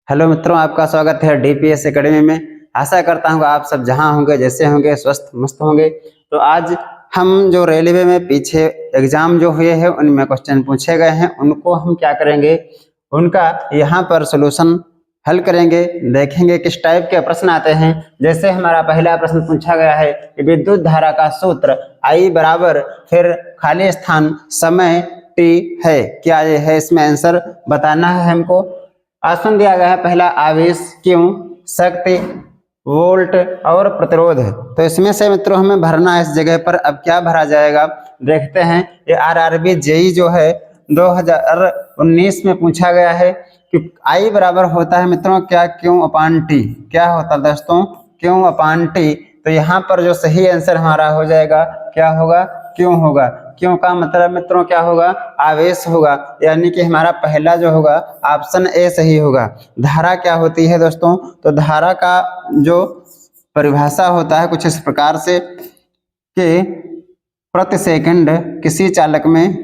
Hello मित्रों, आपका स्वागत है डीपीएस एकेडमी में। आशा करता हूँ आप सब जहां होंगे जैसे होंगे स्वस्थ मस्त होंगे। तो आज हम जो रेलवे में पीछे एग्जाम जो हुए हैं उनमें क्वेश्चन पूछे गए हैं, उनको हम क्या करेंगे, उनका यहाँ पर सॉल्यूशन हल करेंगे। देखेंगे किस टाइप के प्रश्न आते हैं। जैसे हमारा पहला प्रश्न पूछा गया है कि विद्युत धारा का सूत्र I बराबर फिर खाली स्थान समय T है, क्या ये है? इसमें आंसर बताना है हमको। ऑप्शन दिया गया है पहला आवेश, क्यों, शक्ति, वोल्ट और प्रतिरोध है। तो इसमें से मित्रों हमें भरना है इस जगह पर। अब क्या भरा जाएगा देखते हैं। ये आरआरबी जेई जो है 2019 में पूछा गया है कि आई बराबर होता है मित्रों क्या, क्यों अपान टी। क्या होता है दोस्तों? क्यों अपान टी। तो यहाँ पर जो सही आंसर हमारा हो जाएगा क्या होगा? क्यों होगा। क्यों का मतलब मित्रों क्या होगा? आवेश होगा, यानी कि हमारा पहला जो होगा ऑप्शन ए सही होगा। धारा क्या होती है दोस्तों? तो धारा का जो परिभाषा होता है कुछ इस प्रकार से कि प्रति सेकंड किसी चालक में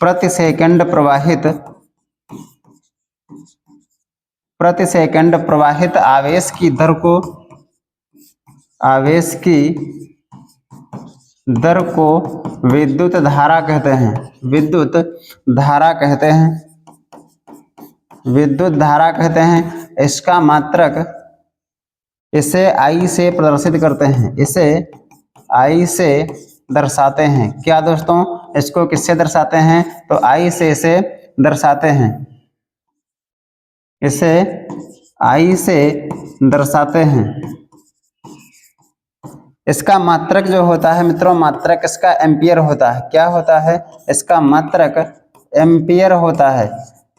प्रति सेकंड प्रवाहित आवेश की दर को विद्युत धारा कहते हैं। विद्युत धारा कहते हैं। इसका मात्रक इसे आई से प्रदर्शित करते हैं, इसे आई से दर्शाते हैं। क्या दोस्तों? इसको किससे दर्शाते हैं? तो आई से इसे दर्शाते हैं, इसे आई से दर्शाते हैं। इसका मात्रक जो होता है मित्रों, मात्रक इसका एम्पियर होता है। क्या होता है? इसका मात्रक एम्पियर होता है।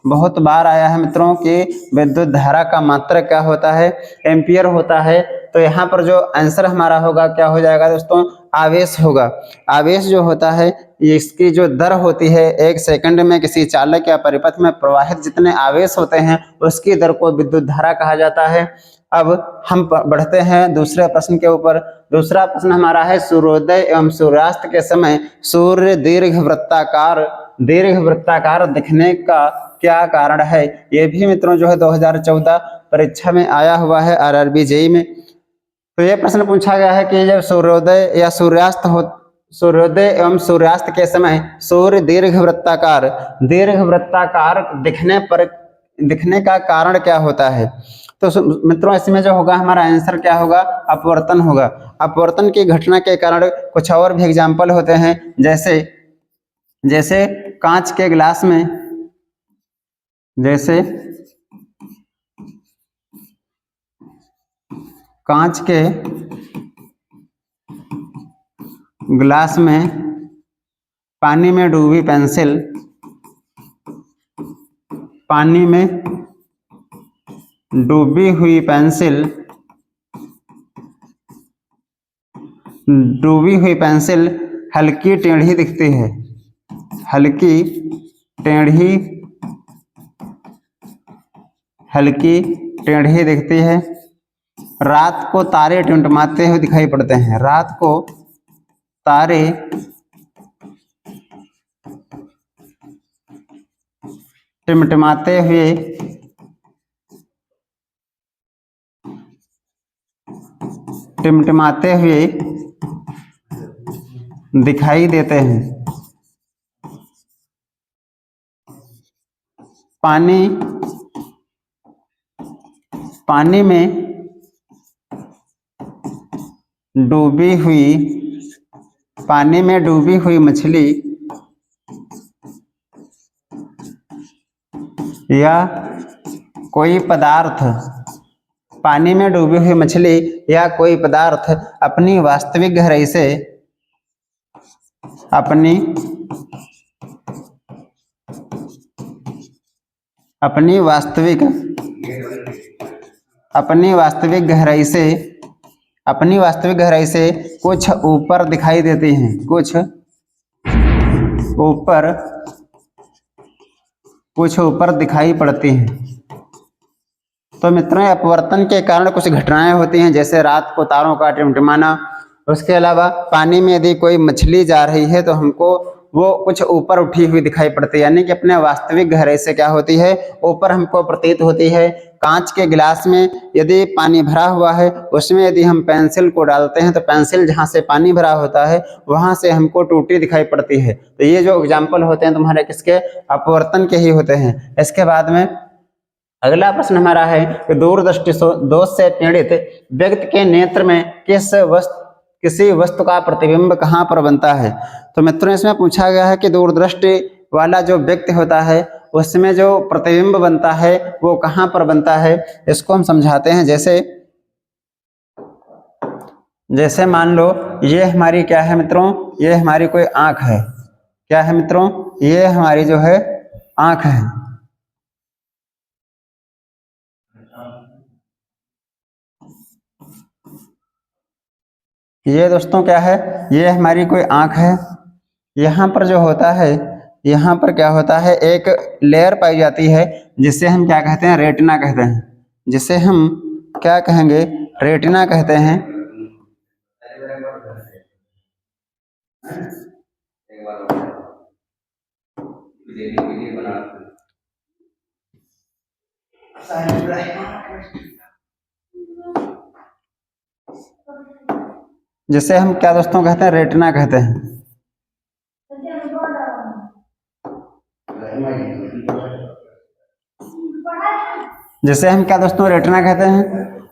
बहुत बार आया है मित्रों कि विद्युत धारा का मात्रक क्या होता है? एम्पियर होता है। तो यहाँ पर जो आंसर हमारा होगा क्या हो जाएगा दोस्तों? आवेश होगा। आवेश जो होता है इसकी जो दर होती है, एक सेकंड में किसी चालक या परिपथ में प्रवाहित जितने आवेश होते हैं उसकी दर को विद्युत धारा कहा जाता है। अब हम बढ़ते हैं दूसरे प्रश्न के ऊपर। दूसरा प्रश्न हमारा है सूर्योदय एवं सूर्यास्त के समय सूर्य दीर्घ वृत्ताकार दिखने का क्या कारण है? ये भी मित्रों जो है 2014 परीक्षा में आया हुआ है आरआरबी जेई में। तो ये प्रश्न पूछा गया है कि जब सूर्योदय एवं सूर्यास्त के समय सूर्य दीर्घ वृत्ताकार दिखने का कारण क्या होता है? तो मित्रों इसमें जो होगा हमारा आंसर क्या होगा? अपवर्तन होगा। अपवर्तन की घटना के कारण कुछ और भी एग्जाम्पल होते हैं, जैसे कांच के गिलास में पानी में डूबी हुई पेंसिल हल्की टेढ़ी दिखती है। हल्की टेढ़ी दिखती है। रात को तारे टिमटिमाते हुए दिखाई पड़ते हैं। रात को तारे टिमटिमाते हुए दिखाई देते हैं। पानी में डूबी हुई मछली या कोई पदार्थ अपनी वास्तविक गहराई से कुछ ऊपर दिखाई देती हैं, कुछ ऊपर दिखाई पड़ती हैं। तो मित्रों अपवर्तन के कारण कुछ घटनाएं होती हैं, जैसे रात को तारों का टिमटिमाना, उसके अलावा पानी में यदि कोई मछली जा रही है तो हमको वो कुछ ऊपर उठी हुई दिखाई पड़ती है, यानी कि अपने वास्तविक गहराई से क्या होती है, ऊपर हमको प्रतीत होती है। कांच के गिलास में यदि पानी भरा हुआ है, उसमें यदि हम पेंसिल को डालते हैं तो पेंसिल जहाँ से पानी भरा होता है वहां से हमको टूटी दिखाई पड़ती है। तो ये जो एग्जाम्पल होते हैं तुम्हारे किसके, अपवर्तन के ही होते हैं। इसके बाद में अगला प्रश्न हमारा है कि दूरदृष्टि दोष से पीड़ित व्यक्ति के नेत्र में किसी वस्तु का प्रतिबिंब कहाँ पर बनता है। तो मित्रों इसमें पूछा गया है कि दूरदृष्टि वाला जो व्यक्ति होता है उसमें जो प्रतिबिंब बनता है वो कहाँ पर बनता है, इसको हम समझाते हैं। जैसे मान लो ये हमारी क्या है मित्रों, ये हमारी कोई आंख है। क्या है मित्रों, ये हमारी जो है आंख है। ये दोस्तों क्या है, ये हमारी कोई आंख है। यहाँ पर जो होता है, यहाँ पर क्या होता है, एक लेयर पाई जाती है जिसे हम क्या कहते हैं, रेटिना कहते हैं। जिसे हम क्या कहेंगे, रेटिना कहते हैं। जिसे हम क्या दोस्तों कहते हैं, रेटिना कहते हैं। जिसे हम क्या दोस्तों, रेटिना कहते हैं।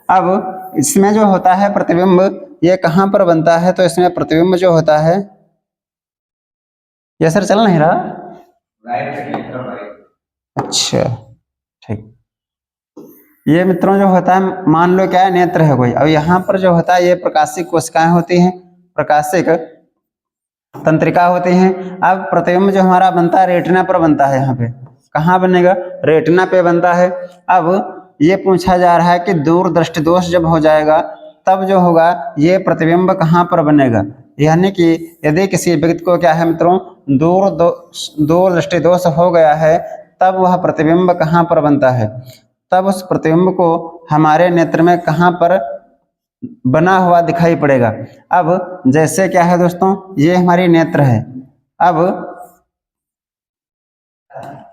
अब इसमें जो होता है प्रतिबिंब, ये कहाँ पर बनता है, तो इसमें प्रतिबिंब जो होता है, ये सर चल नहीं रहा, अच्छा ठीक। ये मित्रों जो होता है, मान लो क्या है, नेत्र है कोई। अब यहाँ पर जो होता है ये प्रकाशिक कोशिकाएं होती हैं, प्रकाशिक तंत्रिका होती हैं। अब प्रतिबिंब जो हमारा बनता है रेटिना पर बनता है। यहाँ पे कहाँ बनेगा, रेटिना पे बनता है। अब ये पूछा जा रहा है कि दूरदृष्टि दोष जब हो जाएगा तब जो होगा ये प्रतिबिंब कहाँ पर बनेगा, यानी कि यदि किसी व्यक्ति को क्या है मित्रों, दूरदृष्टि दोष हो गया है तब वह प्रतिबिंब कहाँ पर बनता है, तब उस प्रतिबिंब को हमारे नेत्र में कहाँ पर बना हुआ दिखाई पड़ेगा। अब जैसे क्या है दोस्तों, ये हमारी नेत्र है।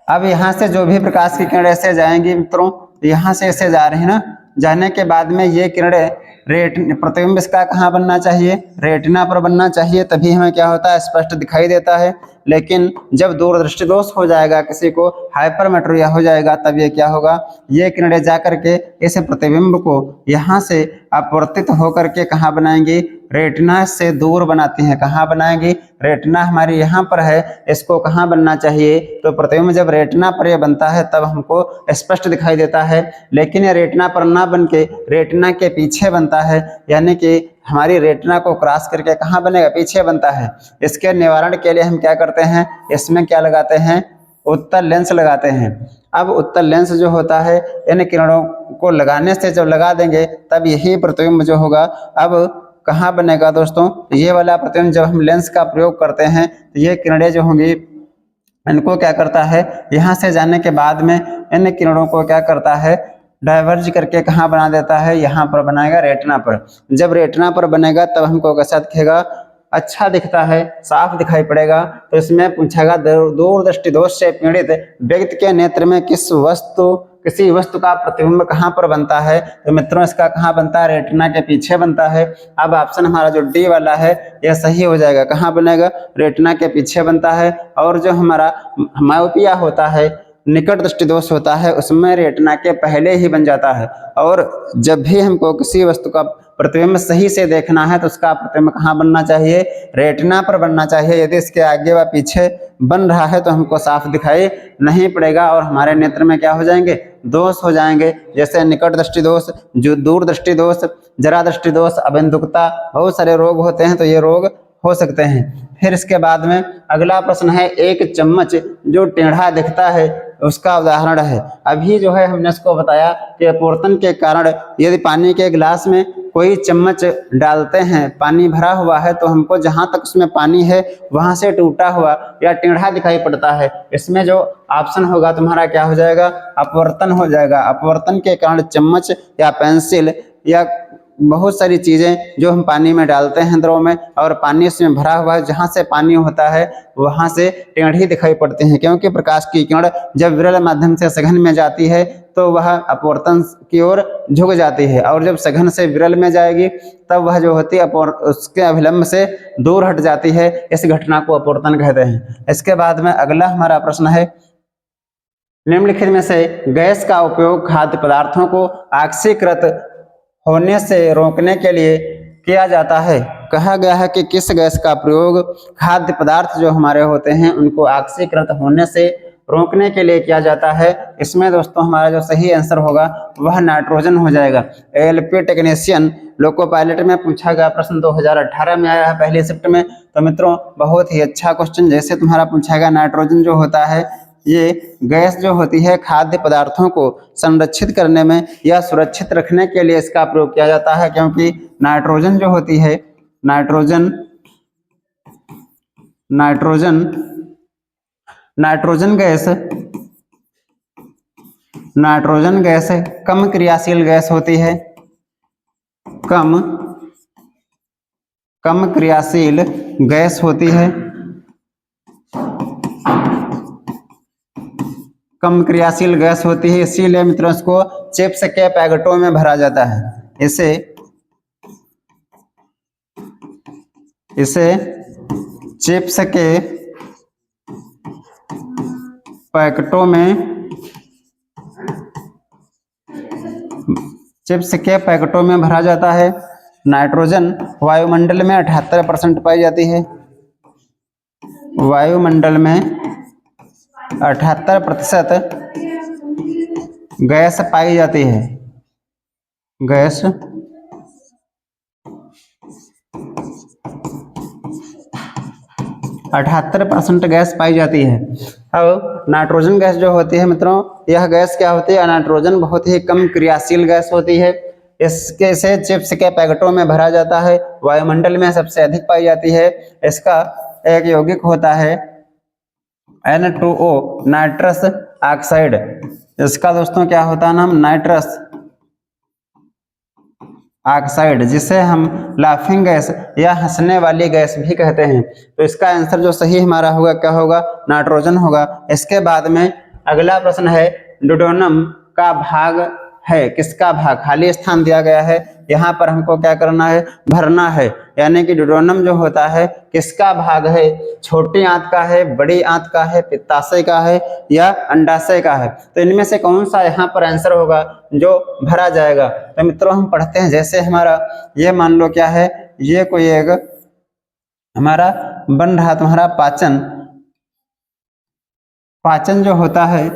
अब यहाँ से जो भी प्रकाश की किरणें ऐसे जाएंगी मित्रों, यहाँ से ऐसे जा रही है ना, जाने के बाद में ये किरणें प्रतिबिंब इसका कहाँ बनना चाहिए, रेटिना पर बनना चाहिए, तभी हमें क्या होता है, स्पष्ट दिखाई देता है। लेकिन जब दूरदृष्टि दोष हो जाएगा, किसी को हाइपरमेट्रोपिया हो जाएगा, तब ये क्या होगा, ये किरणें जा करके इस प्रतिबिंब को यहाँ से अपवर्तित होकर के कहाँ बनाएंगी, रेटिना से दूर बनाती हैं। कहाँ बनाएंगी, रेटिना हमारी यहाँ पर है, इसको कहाँ बनना चाहिए, तो प्रतिबिंब जब रेटिना पर ये बनता है तब हमको स्पष्ट दिखाई देता है। लेकिन ये रेटिना पर ना बन के रेटिना के पीछे बनता है, यानी कि हमारी रेटिना को क्रॉस करके कहाँ बनेगा, पीछे बनता है। इसके निवारण के लिए हम क्या करते हैं, इसमें क्या लगाते हैं, उत्तल लेंस लगाते हैं। अब उत्तल लेंस जो होता है, इन किरणों को लगाने से जब लगा देंगे तब यही प्रतिबिंब जो होगा अब कहाँ बनेगा दोस्तों, ये वाला प्रतिबिंब जब हम लेंस का प्रयोग करते हैं तो ये किरणें जो होंगी इनको क्या करता है, यहाँ से जाने के बाद में इन किरणों को क्या करता है, डाइवर्ज करके कहाँ बना देता है, यहाँ पर बनाएगा, रेटिना पर। जब रेटिना पर बनेगा तब हमको कैसा दिखेगा, अच्छा दिखता है, साफ दिखाई पड़ेगा। तो इसमें पूछेगा दूरदृष्टि दोष से पीड़ित व्यक्ति के नेत्र में किसी वस्तु का प्रतिबिंब कहाँ पर बनता है, तो मित्रों इसका कहाँ बनता है, रेटिना के पीछे बनता है। अब ऑप्शन हमारा जो डी वाला है यह सही हो जाएगा। कहाँ बनेगा, रेटिना के पीछे बनता है। और जो हमारा मायोपिया होता है, निकट दृष्टि दोष होता है, उसमें रेटिना के पहले ही बन जाता है। और जब भी हमको किसी वस्तु का प्रतिबिंब सही से देखना है तो उसका प्रतिबिंब कहाँ बनना चाहिए, रेटिना पर बनना चाहिए। यदि इसके आगे व पीछे बन रहा है तो हमको साफ दिखाई नहीं पड़ेगा और हमारे नेत्र में क्या हो जाएंगे, दोष हो जाएंगे। जैसे निकट दृष्टि दोष, जो दूर दृष्टि दोष, जरा दृष्टि दोष, अबिंदुकता, बहुत सारे रोग होते हैं, तो ये रोग हो सकते हैं। फिर इसके बाद में अगला प्रश्न है, एक चम्मच जो टेढ़ा दिखता है उसका उदाहरण है। अभी जो है हमने इसको बताया कि अपवर्तन के कारण यदि पानी के गिलास में कोई चम्मच डालते हैं, पानी भरा हुआ है, तो हमको जहाँ तक उसमें पानी है वहाँ से टूटा हुआ या टेढ़ा दिखाई पड़ता है। इसमें जो ऑप्शन होगा तुम्हारा क्या हो जाएगा, अपवर्तन हो जाएगा। अपवर्तन के कारण चम्मच या पेंसिल या बहुत सारी चीज़ें जो हम पानी में डालते हैं द्रव में, और पानी उसमें भरा हुआ है, जहाँ से पानी होता है वहाँ से टेढ़ी दिखाई पड़ती हैं, क्योंकि प्रकाश की किरण जब विरल माध्यम से सघन में जाती है तो वह अपवर्तन की ओर झुक जाती है, और जब सघन से विरल में जाएगी तब वह जो होती है उसके अभिलंब से दूर हट जाती है। इस घटना को अपवर्तन कहते हैं। इसके बाद में अगला हमारा प्रश्न है, निम्नलिखित में से गैस का उपयोग खाद्य पदार्थों को ऑक्सीकृत होने से रोकने के लिए किया जाता है। कहा गया है कि किस गैस का प्रयोग खाद्य पदार्थ जो हमारे होते हैं उनको ऑक्सीकृत होने से रोकने के लिए किया जाता है। इसमें दोस्तों हमारा जो सही आंसर होगा वह नाइट्रोजन हो जाएगा। एलपी टेक्नीशियन लोको पायलट में पूछा गया प्रश्न 2018 में आया है पहली शिफ्ट में। तो मित्रों बहुत ही अच्छा क्वेश्चन जैसे तुम्हारा पूछा गया, नाइट्रोजन जो होता है ये गैस जो होती है खाद्य पदार्थों को संरक्षित करने में या सुरक्षित रखने के लिए इसका प्रयोग किया जाता है, क्योंकि नाइट्रोजन जो होती है नाइट्रोजन गैस कम क्रियाशील गैस होती है, कम क्रियाशील गैस होती है, कम क्रियाशील गैस होती है। इसीलिए मित्रों इसको चिप्स के पैकेटों में भरा जाता है। इसे चिप्स के पैकेटों में भरा जाता है। नाइट्रोजन वायुमंडल में 78% पाई जाती है। वायुमंडल में 78% गैस पाई जाती है। गैस 78% गैस पाई जाती है। अब नाइट्रोजन गैस जो होती है मित्रों, यह गैस क्या होती है, नाइट्रोजन बहुत ही कम क्रियाशील गैस होती है। इसके से चिप्स के पैकेटों में भरा जाता है, वायुमंडल में सबसे अधिक पाई जाती है। इसका एक यौगिक होता है N2O नाइट्रस ऑक्साइड। इसका दोस्तों क्या होता है नाम, नाइट्रस ऑक्साइड, जिसे हम लाफिंग गैस या हंसने वाली गैस भी कहते हैं। तो इसका आंसर जो सही हमारा होगा क्या होगा, नाइट्रोजन होगा। इसके बाद में अगला प्रश्न है, डोडोनम का भाग है, किसका भाग, खाली स्थान दिया गया है, यहाँ पर हमको क्या करना है, भरना है। यानी कि डोडोनम जो होता है किसका भाग है, छोटी आंत का है, बड़ी आंत का है, पित्ताशय का है या अंडाशय का है। तो इनमें से कौन सा यहाँ पर आंसर होगा जो भरा जाएगा। तो मित्रों हम पढ़ते हैं, जैसे हमारा ये मान लो क्या है, ये कोई एक हमारा बन रहा तुम्हारा पाचन जो होता है,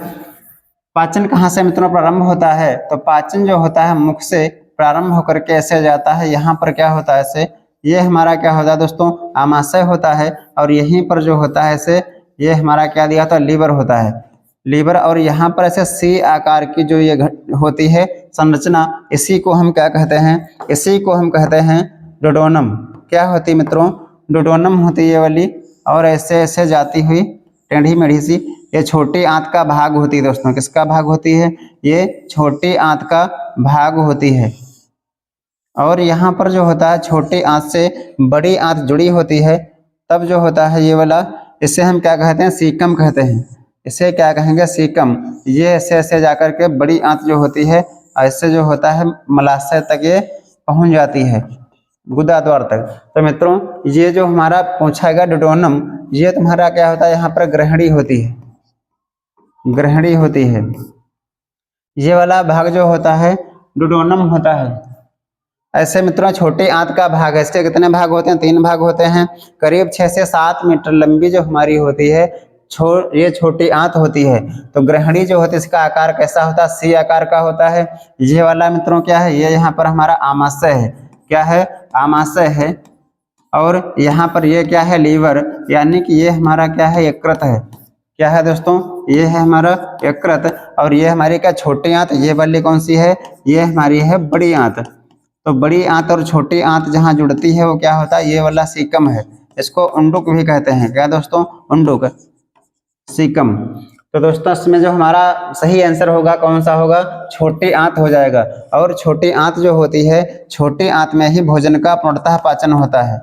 पाचन कहाँ से मित्रों प्रारंभ होता है, तो पाचन जो होता है मुख से प्रारंभ होकर के ऐसे जाता है। यहाँ पर क्या होता है ऐसे, ये हमारा क्या होता है दोस्तों, आमाशय होता है, और यहीं पर जो होता है ऐसे ये हमारा क्या दिया था, लीवर होता है, लीवर। और यहाँ पर ऐसे सी आकार की जो ये होती है संरचना, इसी को हम क्या कहते हैं, इसी को हम कहते हैं डोडोनम। क्या होती है मित्रों, डोडोनम होती है ये वाली, और ऐसे ऐसे जाती हुई टेढ़ी मेढ़ी सी, ये छोटी आंत का भाग होती है दोस्तों। किसका भाग होती है, ये छोटी आंत का भाग होती है। और यहाँ पर जो होता है छोटी आंत से बड़ी आंत जुड़ी होती है, तब जो होता है ये वाला, इसे हम क्या कहते हैं, सीकम कहते हैं। इसे क्या कहेंगे, सीकम। ये ऐसे ऐसे जाकर के बड़ी आंत जो होती है ऐसे जो होता है मलाशय तक ये पहुँच जाती है, गुदा द्वार तक। तो मित्रों ये जो हमारा पूछा गया डोडोनम, ये तुम्हारा क्या होता है, यहाँ पर ग्रहणी होती है, ग्रहणी होती है। ये वाला भाग जो होता है डोडोनम होता है। ऐसे मित्रों छोटी आंत का भाग है, इसके कितने भाग होते हैं, 3 भाग होते हैं। करीब 6 से 7 मीटर लंबी जो हमारी होती है ये छोटी आंत होती है। तो ग्रहणी जो होती है इसका आकार कैसा होता है, सी आकार का होता है। ये वाला मित्रों क्या है, ये यहाँ पर हमारा आमाशय है, क्या है, आमाशय है। और यहाँ पर ये क्या है, लीवर, यानी कि ये हमारा क्या है, यकृत है। क्या है दोस्तों, ये है हमारा यकृत। और ये हमारी क्या, छोटी आंत, ये वाली कौन सी है, ये हमारी है बड़ी आंत। तो बड़ी आंत और छोटी आंत जहाँ जुड़ती है वो क्या होता है, ये वाला सीकम है। इसको उंडुक भी कहते हैं, क्या दोस्तों, उंडुक, सीकम। तो दोस्तों इसमें जो हमारा सही आंसर होगा कौन सा होगा, छोटी आंत हो जाएगा। और छोटी आंत जो होती है, छोटी आंत में ही भोजन का पूर्णतः पाचन होता है।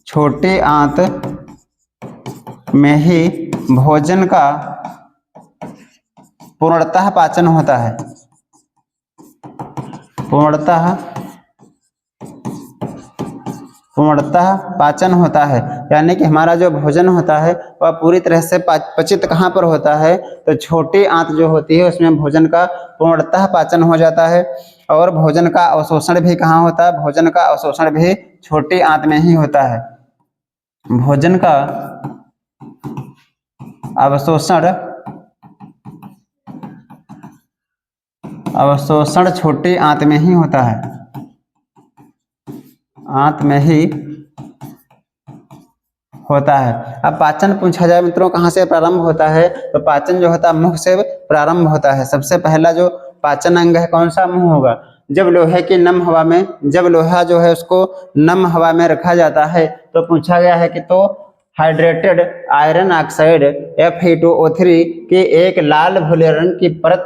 छोटी आंत में ही भोजन का पूर्णतः पाचन होता है। पूर्णतः पाचन होता है, यानी कि हमारा जो भोजन होता है वह पूरी तरह से पचित कहाँ पर होता है, तो छोटी आंत जो होती है उसमें भोजन का पूर्णतः पाचन हो जाता है। और भोजन का अवशोषण भी कहाँ होता है, भोजन का अवशोषण भी छोटी आंत में ही होता है। भोजन का अवशोषण छोटी आंत में ही होता है, आंत में ही होता है। अब पाचन पूछा जाए मित्रों कहाँ से प्रारंभ होता है, तो पाचन जो होता है मुख से प्रारंभ होता है। सबसे पहला जो पाचन अंग है कौन सा, मुंह होगा। जब लोहे की नम हवा में, जब लोहा जो है उसको नम हवा में रखा जाता है तो पूछा गया है कि तो हाइड्रेटेड आयरन ऑक्साइड Fe2O3 की एक लाल भूरे रंग की परत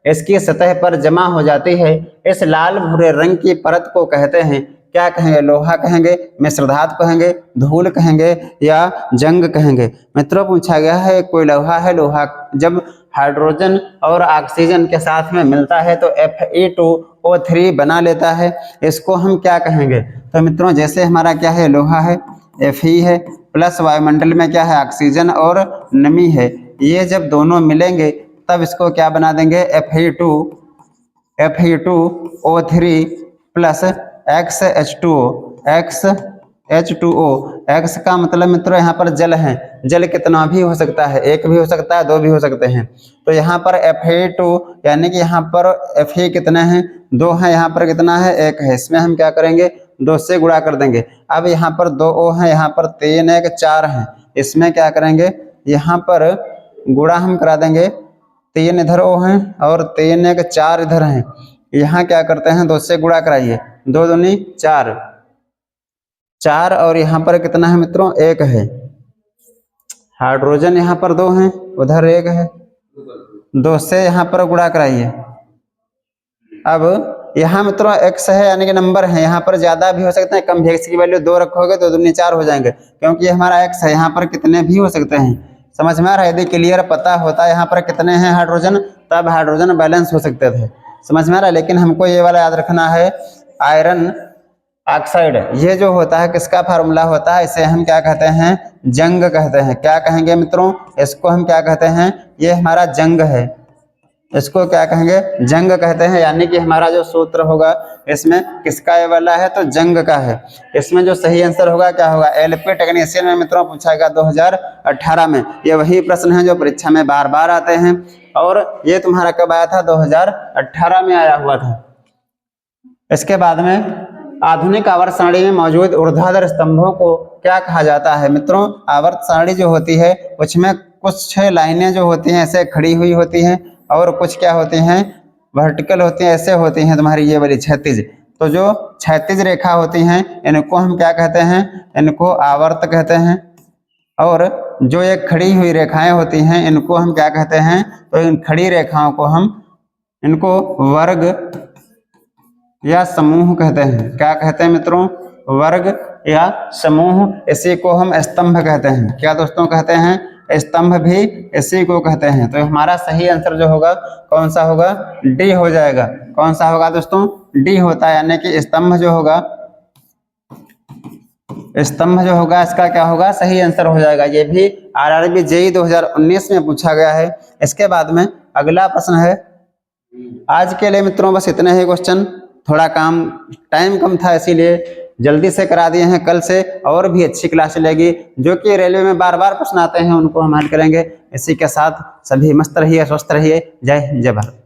इसकी सतह पर जमा हो जाती है। इस लाल भूरे रंग की परत को कहते हैं, क्या कहेंगे, लोहा कहेंगे, मिश्र धातु कहेंगे, धूल कहेंगे या जंग कहेंगे। मित्रों पूछा गया है कोई लोहा है, लोहा जब हाइड्रोजन और ऑक्सीजन के साथ में मिलता है तो Fe2O3 बना लेता है, इसको हम क्या कहेंगे। तो मित्रों जैसे हमारा क्या है, लोहा है, Fe है, प्लस वायुमंडल में क्या है, ऑक्सीजन और नमी है, ये जब दोनों मिलेंगे तब इसको क्या बना देंगे, Fe2O3 प्लस XH2O। X का मतलब मित्रों यहाँ पर जल है, जल कितना भी हो सकता है, एक भी हो सकता है, दो भी हो सकते हैं। तो यहाँ पर Fe2 यानी कि यहाँ पर Fe कितने हैं, दो हैं, यहाँ पर कितना है, एक है, इसमें हम क्या करेंगे, दो से गुणा कर देंगे। अब यहाँ पर दो O है, यहाँ पर 3 1 4 है, इसमें क्या करेंगे, यहाँ पर गुणा हम करा देंगे, 3 इधर O हैं और 3 1 4 इधर हैं, यहाँ क्या करते हैं, 2 से गुणा कराइए, 2 दूनी 4 और यहाँ पर कितना है मित्रों, 1 है। हाइड्रोजन यहाँ पर 2 हैं, उधर 1 है, 2 से यहाँ पर गुणा कराइए। अब यहाँ मित्रों x है यानी कि नंबर है, यहाँ पर ज्यादा भी हो सकते हैं, कम भी, x की वैल्यू 2 रखोगे तो 2 दूनी 4 हो जाएंगे, क्योंकि ये हमारा x है, यहाँ पर कितने भी हो सकते हैं। समझ में आ रहा है, यदि क्लियर पता होता यहाँ पर कितने हैं हाइड्रोजन, तब हाइड्रोजन बैलेंस हो सकते थे। समझ में आ रहा है, लेकिन हमको ये वाला याद रखना है, आयरन ऑक्साइड ये जो होता है किसका फार्मूला होता है, इसे हम क्या कहते हैं, जंग कहते हैं। क्या कहेंगे मित्रों, इसको हम क्या कहते हैं, ये हमारा जंग है, इसको क्या कहेंगे, जंग कहते हैं। यानी कि हमारा जो सूत्र होगा इसमें किसका ये वाला है, तो जंग का है। इसमें जो सही आंसर होगा क्या होगा, LP टेक्नीशियन में मित्रों पूछा गया 2018 में। ये वही प्रश्न है जो परीक्षा में बार बार आते हैं, और ये तुम्हारा कब आया था, 2018 में आया हुआ था। इसके बाद में आधुनिक आवर्त सारणी में मौजूद ऊर्ध्वाधर स्तंभों को क्या कहा जाता है। मित्रों आवर्त सारणी जो होती है उसमें कुछ 6 लाइनें जो होती हैं ऐसे खड़ी हुई होती हैं, और कुछ क्या होती हैं, वर्टिकल होती हैं, ऐसे होती हैं तुम्हारी ये वाली क्षैतिज। तो जो क्षैतिज रेखा होती हैं इनको हम क्या कहते हैं, इनको आवर्त कहते हैं। और जो ये खड़ी हुई रेखाएं होती हैं इनको हम क्या कहते हैं, तो इन खड़ी रेखाओं को हम इनको वर्ग या समूह कहते हैं। क्या कहते हैं मित्रों, वर्ग या समूह, इसी को हम स्तंभ कहते हैं। क्या दोस्तों कहते हैं, स्तंभ भी इसी को कहते हैं। तो हमारा सही आंसर जो होगा कौन सा होगा, डी हो जाएगा। कौन सा होगा दोस्तों, डी होता है, यानी कि स्तंभ जो होगा, स्तंभ जो होगा इसका क्या होगा, सही आंसर हो जाएगा। ये भी RRB JEE 2019 में पूछा गया है। इसके बाद में अगला प्रश्न है, आज के लिए मित्रों बस इतने ही क्वेश्चन, थोड़ा टाइम कम था इसीलिए जल्दी से करा दिए हैं। कल से और भी अच्छी क्लास चलेगी, जो कि रेलवे में बार बार प्रश्न आते हैं उनको हम हल करेंगे। इसी के साथ सभी मस्त रहिए, स्वस्थ रहिए। जय भारत।